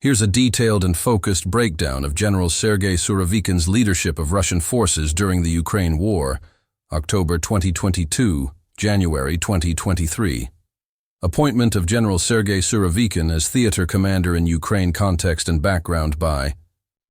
Here's a detailed and focused breakdown of General Sergey Surovikin's leadership of Russian forces during the Ukraine War, October 2022, January 2023. Appointment of General Sergey Surovikin as theater commander in Ukraine. Context and background. By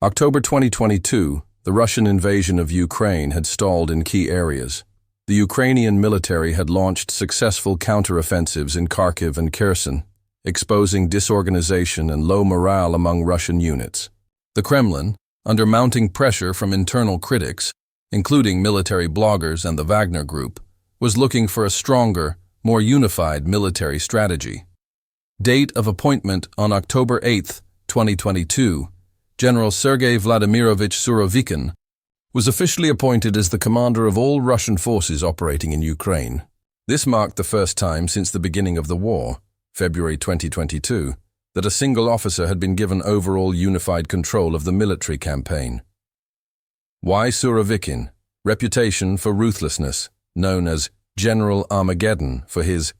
October 2022, the Russian invasion of Ukraine had stalled in key areas. The Ukrainian military had launched successful counteroffensives in Kharkiv and Kherson, exposing disorganization and low morale among Russian units. The Kremlin, under mounting pressure from internal critics, including military bloggers and the Wagner Group, was looking for a stronger, more unified military strategy. Date of appointment: on October 8, 2022, General Sergey Vladimirovich Surovikin was officially appointed as the commander of all Russian forces operating in Ukraine. This marked the first time since the beginning of the war, February 2022, that a single officer had been given overall unified control of the military campaign. Why Surovikin? Reputation for ruthlessness, known as General Armageddon for his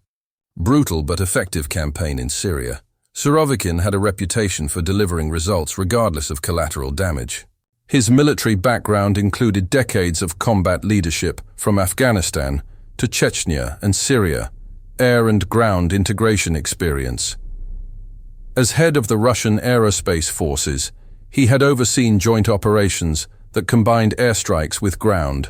brutal but effective campaign in Syria. Surovikin had a reputation for delivering results regardless of collateral damage. His military background included decades of combat leadership from Afghanistan to Chechnya and Syria, air and ground integration experience. As head of the Russian aerospace forces, he had overseen joint operations that combined airstrikes with ground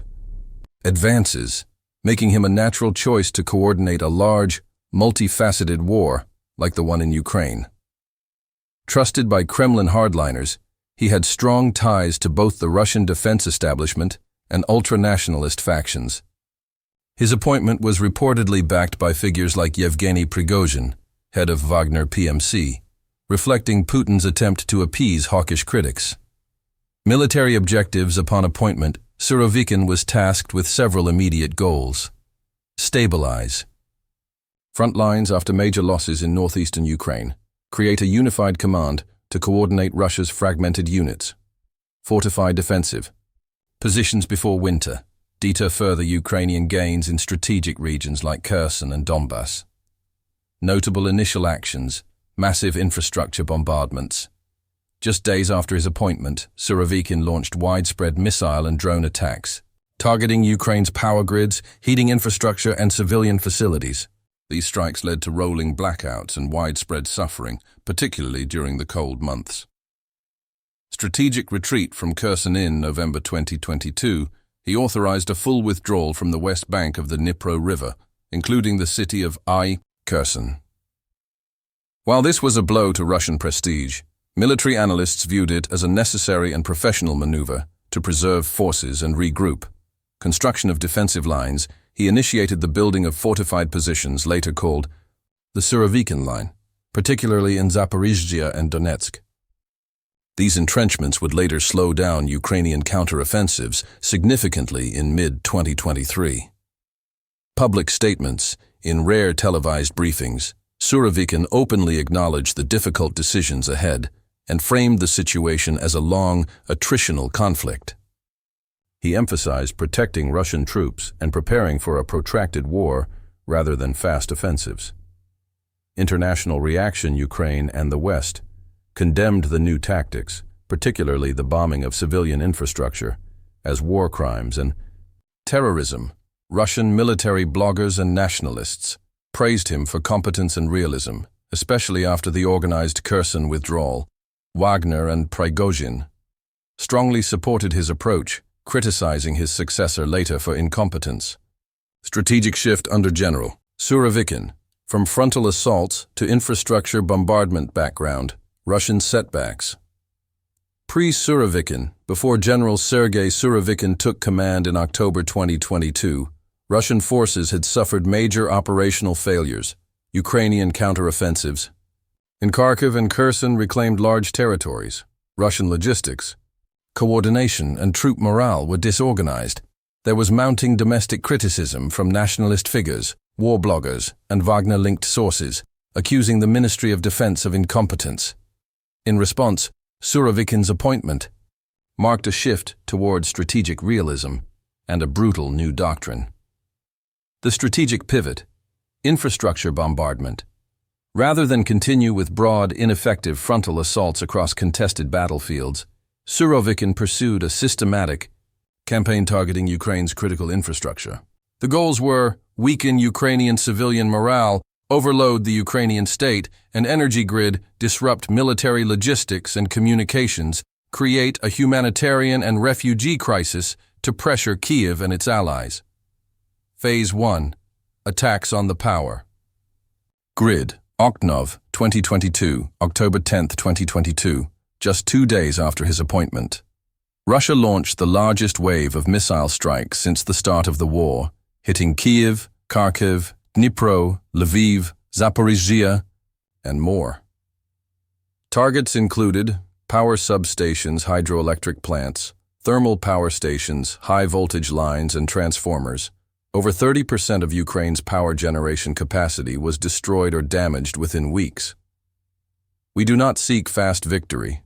advances, making him a natural choice to coordinate a large, multifaceted war like the one in Ukraine. Trusted by Kremlin hardliners, he had strong ties to both the Russian defense establishment and ultra-nationalist factions. His appointment was reportedly backed by figures like Yevgeny Prigozhin, head of Wagner PMC, reflecting Putin's attempt to appease hawkish critics. Military objectives. Upon appointment, Surovikin was tasked with several immediate goals. Stabilize front lines after major losses in northeastern Ukraine. Create a unified command to coordinate Russia's fragmented units. Fortify defensive positions before winter. Deter further Ukrainian gains in strategic regions like Kherson and Donbass. Notable initial actions: massive infrastructure bombardments. Just days after his appointment, Surovikin launched widespread missile and drone attacks, targeting Ukraine's power grids, heating infrastructure, and civilian facilities. These strikes led to rolling blackouts and widespread suffering, particularly during the cold months. Strategic retreat from Kherson. In November 2022, he authorized a full withdrawal from the west bank of the Dnipro River, including the city of Kherson. While this was a blow to Russian prestige, military analysts viewed it as a necessary and professional maneuver to preserve forces and regroup. Construction of defensive lines. He initiated the building of fortified positions later called the Surovikin Line, particularly in Zaporizhzhia and Donetsk. These entrenchments would later slow down Ukrainian counteroffensives significantly in mid-2023. Public statements. In rare televised briefings, Surovikin openly acknowledged the difficult decisions ahead and framed the situation as a long, attritional conflict. He emphasized protecting Russian troops and preparing for a protracted war rather than fast offensives. International reaction. Ukraine and the West condemned the new tactics, particularly the bombing of civilian infrastructure, as war crimes and terrorism. Russian military bloggers and nationalists praised him for competence and realism, especially after the organized Kherson withdrawal. Wagner and Prigozhin strongly supported his approach, criticizing his successor later for incompetence. Strategic shift under General Surovikin. From frontal assaults to infrastructure bombardment. Background: Russian setbacks. Pre-Surovikin, before General Sergey Surovikin took command in October 2022, Russian forces had suffered major operational failures. Ukrainian counteroffensives in Kharkiv and Kherson reclaimed large territories. Russian logistics, coordination, and troop morale were disorganized. There was mounting domestic criticism from nationalist figures, war bloggers, and Wagner-linked sources, accusing the Ministry of Defense of incompetence. In response, Surovikin's appointment marked a shift toward strategic realism and a brutal new doctrine. The strategic pivot: infrastructure bombardment. Rather than continue with broad, ineffective frontal assaults across contested battlefields, Surovikin pursued a systematic campaign targeting Ukraine's critical infrastructure. The goals were weaken Ukrainian civilian morale, overload the Ukrainian state and energy grid, disrupt military logistics and communications, create a humanitarian and refugee crisis to pressure Kyiv and its allies. Phase 1. Attacks on the power. Grid. Okhnov, 2022, October 10, 2022, just 2 days after his appointment. Russia launched the largest wave of missile strikes since the start of the war, hitting Kyiv, Kharkiv, Dnipro, Lviv, Zaporizhzhia, and more. Targets included power substations, hydroelectric plants, thermal power stations, high-voltage lines, and transformers. Over 30% of Ukraine's power generation capacity was destroyed or damaged within weeks. We do not seek fast victory.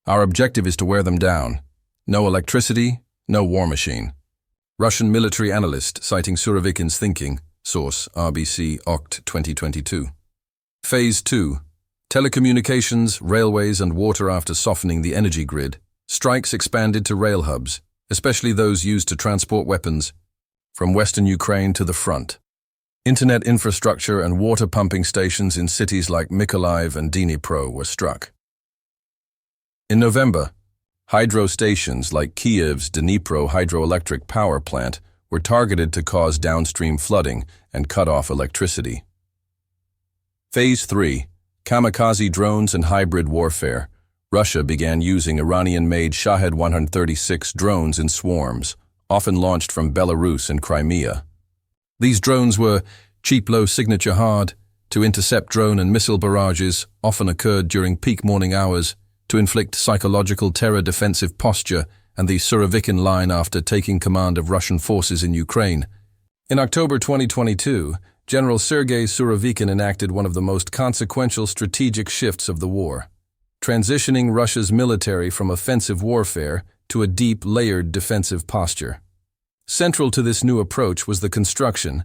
Our objective is to wear them down. No electricity, no war machine. Russian military analyst citing Surovikin's thinking, source RBC Oct 2022. Phase 2. Telecommunications, railways, and water. After softening the energy grid, strikes expanded to rail hubs, especially those used to transport weapons from western Ukraine to the front. Internet infrastructure and water pumping stations in cities like Mykolaiv and Dnipro were struck. In November, hydro stations like Kyiv's Dnipro hydroelectric power plant were targeted to cause downstream flooding and cut off electricity. Phase 3. Kamikaze drones and hybrid warfare. Russia began using Iranian-made Shahed 136 drones in swarms, often launched from Belarus and Crimea. These drones were cheap, low-signature, hard to intercept drone and missile barrages, often occurred during peak morning hours, to inflict psychological terror, defensive posture, and the Surovikin line after taking command of Russian forces in Ukraine. In October 2022, General Sergey Surovikin enacted one of the most consequential strategic shifts of the war, transitioning Russia's military from offensive warfare to a deep, layered defensive posture. Central to this new approach was the construction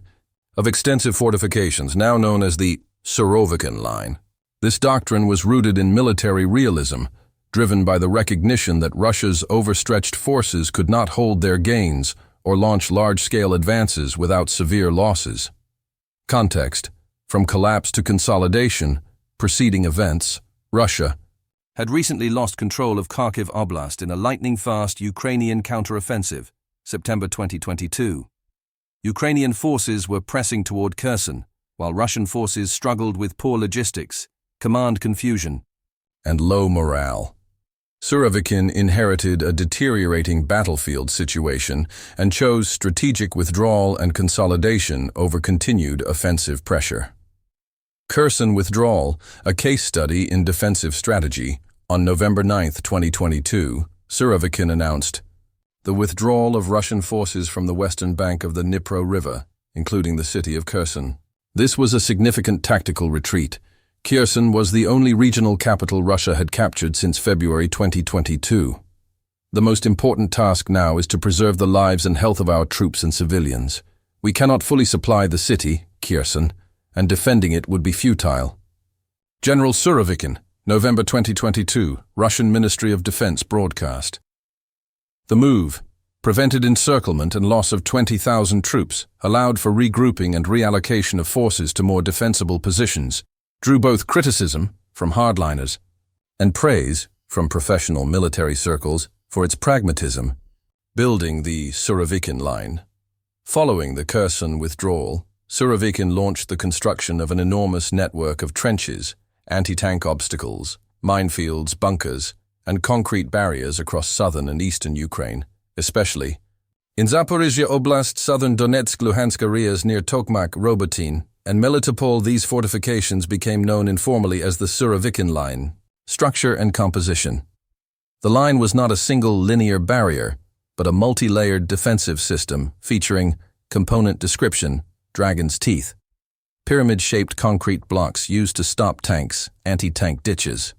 of extensive fortifications, now known as the Surovikin Line. This doctrine was rooted in military realism, driven by the recognition that Russia's overstretched forces could not hold their gains or launch large-scale advances without severe losses. Context: from collapse to consolidation, preceding events, Russia had recently lost control of Kharkiv Oblast in a lightning-fast Ukrainian counteroffensive, September 2022. Ukrainian forces were pressing toward Kherson, while Russian forces struggled with poor logistics, command confusion, and low morale. Surovikin inherited a deteriorating battlefield situation and chose strategic withdrawal and consolidation over continued offensive pressure. Kherson withdrawal, a case study in defensive strategy. On November 9, 2022, Surovikin announced the withdrawal of Russian forces from the western bank of the Dnipro River, including the city of Kherson. This was a significant tactical retreat. Kherson was the only regional capital Russia had captured since February 2022. The most important task now is to preserve the lives and health of our troops and civilians. We cannot fully supply the city, Kherson, and defending it would be futile. General Surovikin, November 2022, Russian Ministry of Defense broadcast. The move prevented encirclement and loss of 20,000 troops, allowed for regrouping and reallocation of forces to more defensible positions, drew both criticism from hardliners and praise from professional military circles for its pragmatism, building the Surovikin Line. Following the Kherson withdrawal, Surovikin launched the construction of an enormous network of trenches, anti-tank obstacles, minefields, bunkers, and concrete barriers across southern and eastern Ukraine, especially in Zaporizhzhia Oblast, southern Donetsk, Luhansk areas near Tokmak, Robotyne, and Melitopol. These fortifications became known informally as the Surovikin Line. Structure and composition. The line was not a single linear barrier, but a multi-layered defensive system featuring component description, dragon's teeth, pyramid-shaped concrete blocks used to stop tanks, anti-tank ditches,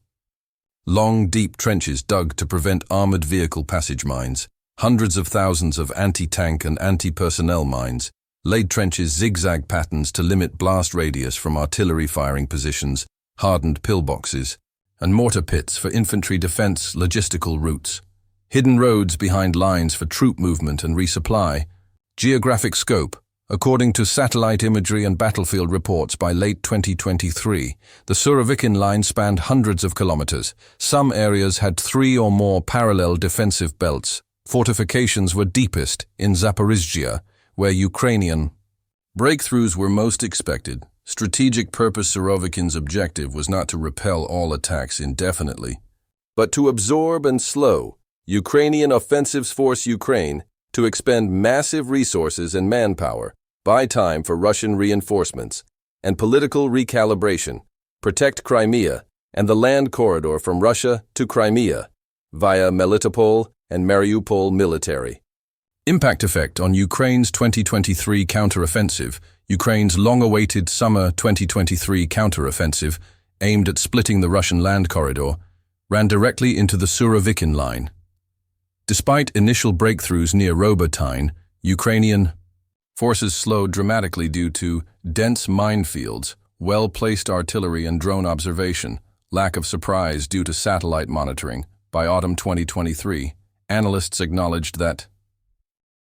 long, deep trenches dug to prevent armored vehicle passage mines, hundreds of thousands of anti-tank and anti-personnel mines, laid trenches zigzag patterns to limit blast radius from artillery firing positions, hardened pillboxes, and mortar pits for infantry defense logistical routes, hidden roads behind lines for troop movement and resupply. Geographic scope. According to satellite imagery and battlefield reports by late 2023, the Surovikin line spanned hundreds of kilometers. Some areas had 3 or more parallel defensive belts. Fortifications were deepest in Zaporizhzhia, where Ukrainian breakthroughs were most expected. Strategic purpose. Surovikin's objective was not to repel all attacks indefinitely, but to absorb and slow Ukrainian offensives, force Ukraine to expend massive resources and manpower, buy time for Russian reinforcements, and political recalibration, protect Crimea and the land corridor from Russia to Crimea via Melitopol and Mariupol military. Impact effect on Ukraine's 2023 counteroffensive. Ukraine's long-awaited summer 2023 counteroffensive, aimed at splitting the Russian land corridor, ran directly into the Surovikin line. Despite initial breakthroughs near Robotyne, Ukrainian forces slowed dramatically due to dense minefields, well-placed artillery and drone observation, lack of surprise due to satellite monitoring. By autumn 2023, analysts acknowledged that